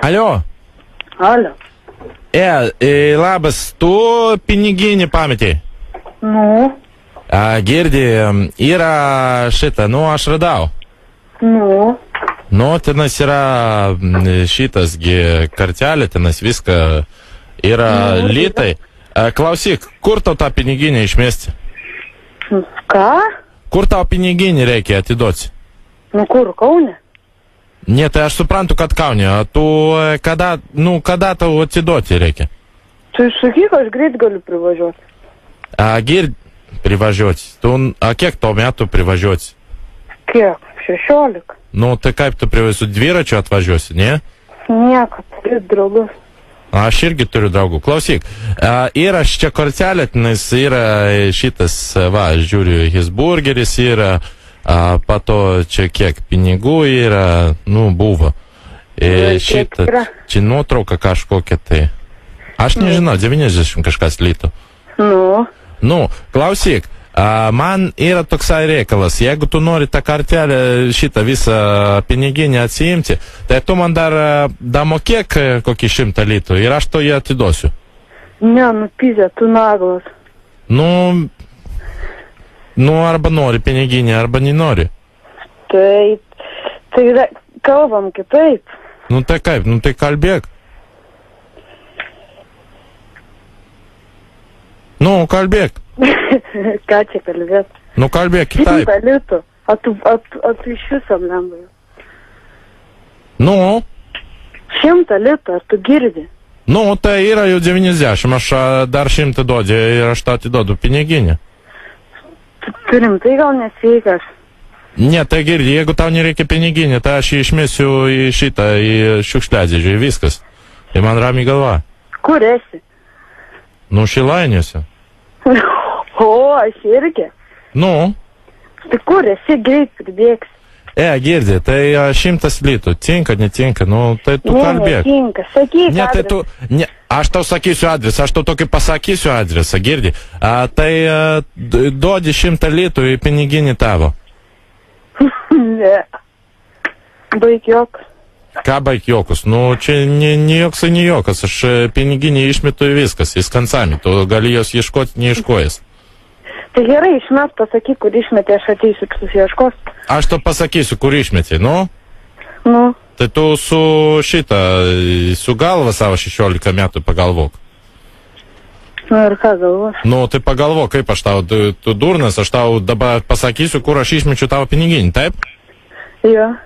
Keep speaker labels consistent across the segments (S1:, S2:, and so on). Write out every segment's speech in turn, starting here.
S1: Alio.
S2: Alio.
S1: Labas, tu piniginį pametei?
S2: Nu.
S1: Girdi, yra šitą, aš radau.
S2: Nu.
S1: Tenas yra šitasgi kartelė, tenas viską yra litai. Klausyk, kur tau tą piniginį išmesti?
S2: Ką?
S1: Kur tau piniginį reikia atiduoti?
S2: Kur, Kaune?
S1: Ne, tai aš suprantu, kad Kaune. Tu kada tau atiduoti reikia?
S2: Tai sakyk, aš greit galiu privažiuoti.
S1: Privažiuoti. Kiek tau metų privažiuoti?
S2: Kiek? 16.
S1: Tai kaip tu su dviračiu atvažiuosi, ne?
S2: Nieko, turiu draugus.
S1: Aš irgi turiu draugų. Klausyk, yra čia kortelė, nes yra šitas, žiūriu, his burgeris yra, pato čia kiek pinigų yra, buvo. Šitą, čia nuotrauka kažkokia tai. Aš nežinau, 90 kažkas litų. Klausyk, man yra toksai reikalas, jeigu tu nori tą kartelę šitą visą piniginį atsiimti, tai tu man dar damokėk kokį 100 litų ir aš to jį atiduosiu.
S2: Ne, pizė, tu naglas.
S1: Arba nori piniginį, arba nenori.
S2: Tai kalbam kitaip.
S1: Tai kaip, tai kalbėk. Kalbėk.
S2: Ką čia kalbėt?
S1: Kalbėk kitaip.
S2: 100 litų. A tu iš viso lengvai. 100 litų, ar tu girdi?
S1: Tai yra jau 90, aš dar 100 duodė ir aš tą atiduodu piniginį.
S2: Turim, tai gal nesveikas.
S1: Ne, tai girdi, jeigu tau nereikia piniginį, tai aš jį išmesiu į šitą, į šiukšliadėžį, viskas. Ir man ramiai galva.
S2: Kur esi?
S1: Šilainiuose.
S2: Aš irgi. Tai kur esi, greit pribėgs?
S1: Girdi, tai 100 litų. Tinka, netinka, tai tu kalbėk.
S2: Netinka, sakyk adresą.
S1: Aš tau sakysiu adresą, aš tau tokį pasakysiu adresą, girdi. Tai duodi 100 litų į piniginį tavo.
S2: Ne. Baik jokas.
S1: Ką baik jokus? Čia ne joks, ne jokas. Aš piniginį išmetu į viskas, į skansami. Tu gali jos ieškoti, neieškojęs.
S2: Tai gerai, išmet, pasakyk, kur išmetė, aš ateisiu, susieškos.
S1: Aš to pasakysiu, kur išmetė, Tai tu su galva savo 16 metų pagalvok.
S2: Ir ką galvos?
S1: Tai pagalvok, kaip aš tau, tu durnas, aš tau dabar pasakysiu, kur aš išmečiu tavo piniginį, taip?
S2: Jo.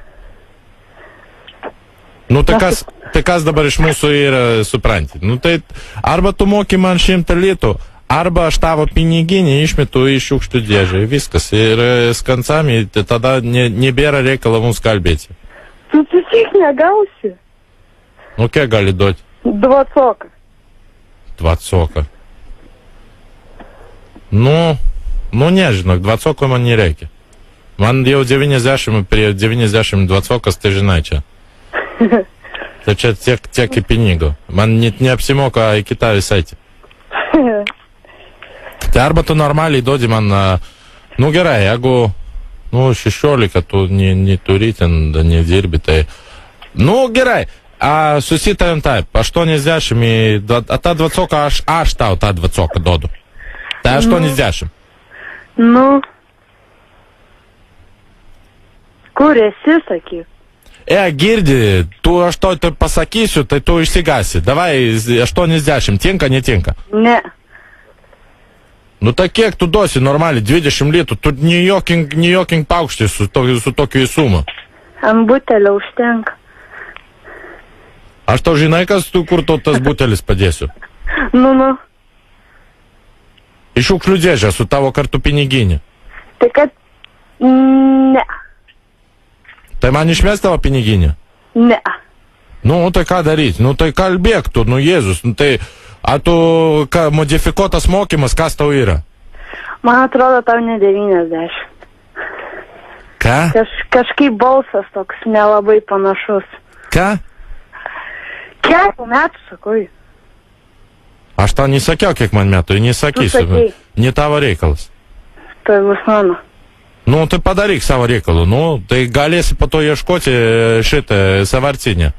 S1: Tai kas dabar iš mūsų yra, supranti? Tai arba tu moki man 100 litų, arba aš tavo piniginį išmetu į šiukšlių dėžę, viskas. Ir skansami, tada nebėra reikalo mums kalbėti.
S2: Tu tik negausi.
S1: Kiek gali duoti?
S2: 20.
S1: 20. Nežinok, 20 man nereikia. Man jau 90, prie 90 20, tai žinai čia. Tai čia tiek į pinigų. Man net neapsimoka į kitą visai. Tai arba tu normaliai duodi man, gerai, jeigu, 16 tu neturi ten, nedirbi, tai, gerai, susitarėm taip, 80, tą 20, aš tau tą 20 duodu. Tai 80.
S2: Kur esi, sakyk?
S1: Girdi, aš to pasakysiu, tai tu išsigasi. Davai 80, tinka, netinka?
S2: Ne.
S1: Tai kiek tu duosi normaliai, 20 litų, tu nejokink paukštį su tokiu įsumu.
S2: Ant butelio užtenka.
S1: Aš tau žinai, kur tas butelis padėsiu? Iš šiukšlių dėžę su tavo kartu piniginį.
S2: Tai kad... Ne.
S1: Tai man išmest tavo piniginį?
S2: Ne.
S1: Tai ką daryti? Tai kalbėk tu, Jėzus, tai... tu, modifikuotas mokymas, kas tau yra?
S2: Man atrodo, tau ne 90.
S1: Ką?
S2: Kažkaip balsas toks nelabai panašus.
S1: Ką?
S2: Kiek metų, sakau?
S1: Aš tau nesakiau, kiek man metų, nesakysiu. Ne tavo reikalas.
S2: Tai bus mano.
S1: Tai padaryk savo reikalų, tai galėsi po to ieškoti šitą savartinę.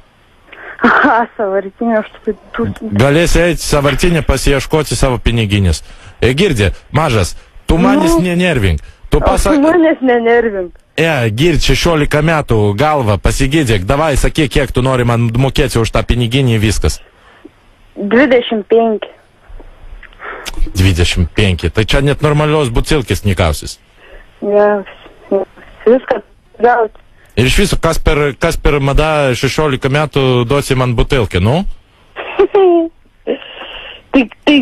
S2: Ką, sąvartinė, aš tu...
S1: Galėsi eiti sąvartinę pasieškoti savo piniginės. Girdi, mažas, tu manęs nenervink. Tu
S2: manęs nenervink.
S1: Girdi, 16 metų galva, pasigydėk, davai, sakyk, kiek tu nori man mokėti už tą piniginį, viskas.
S2: 25.
S1: 25, tai čia net normalios butilkės nekausis.
S2: Viską gauti.
S1: Ir iš viso, kas per mada 16 metų duosi man butilkę, nu?
S2: Tai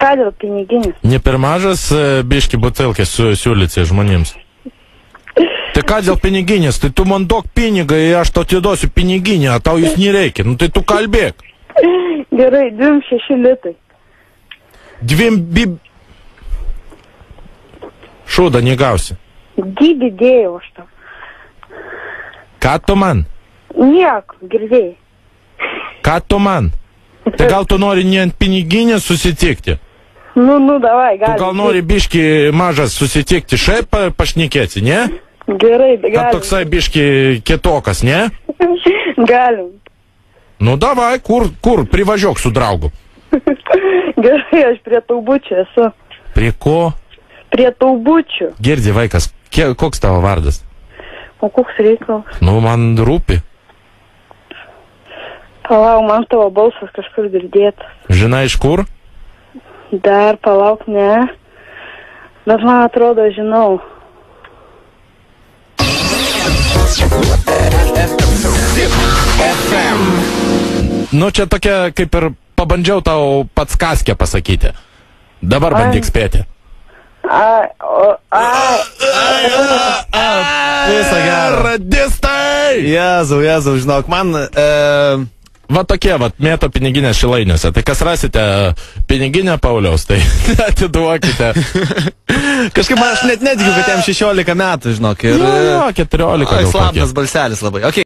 S2: ką dėl piniginės?
S1: Ne per mažas biški butilkės siūlyti žmonėms. Tai ką dėl piniginės? Tai tu man duok pinigą ir aš tau atiduosiu piniginę, o tau jūs nereikia. Nu tai tu kalbėk.
S2: Gerai, 26 litai.
S1: 2 Šūdą negausi.
S2: Didėjau aš tau.
S1: Ką tu man?
S2: Nieko, girdėjai.
S1: Ką tu man? Tai gal tu nori ne ant piniginės susitikti?
S2: Nu, davai, gali.
S1: Tu gal nori biški mažas susitikti šiaip pašnekėti, ne?
S2: Gerai, galim.
S1: Kad toksai biški kitokas, ne?
S2: Galim.
S1: Nu, davai, kur privažiuok su draugu?
S2: Gerai, aš prie taubučių esu.
S1: Prie ko?
S2: Prie taubučių.
S1: Girdi, vaikas, koks tavo vardas?
S2: O koks reikalas?
S1: Nu, man rūpi.
S2: Palauk, man tavo balsas kažkur girdėtas.
S1: Žinai, iš kur?
S2: Dar palauk, ne. Bet man atrodo, žinau.
S1: Nu, čia tokia, kaip ir pabandžiau tau pats kaskę pasakyti. Dabar bandyk spėti.
S3: Visą gerą.
S1: Radistai!
S3: Jėzau, žinok, man...
S1: Va tokie, mėto piniginės Šilainiuose. Tai kas rasite piniginę Pauliaus, tai atiduokite.
S3: Kažkaip aš net netikiu, kad jam 16 metų, žinok. Ir...
S1: Jo, 14.
S3: Slaptas balselis labai. Okay.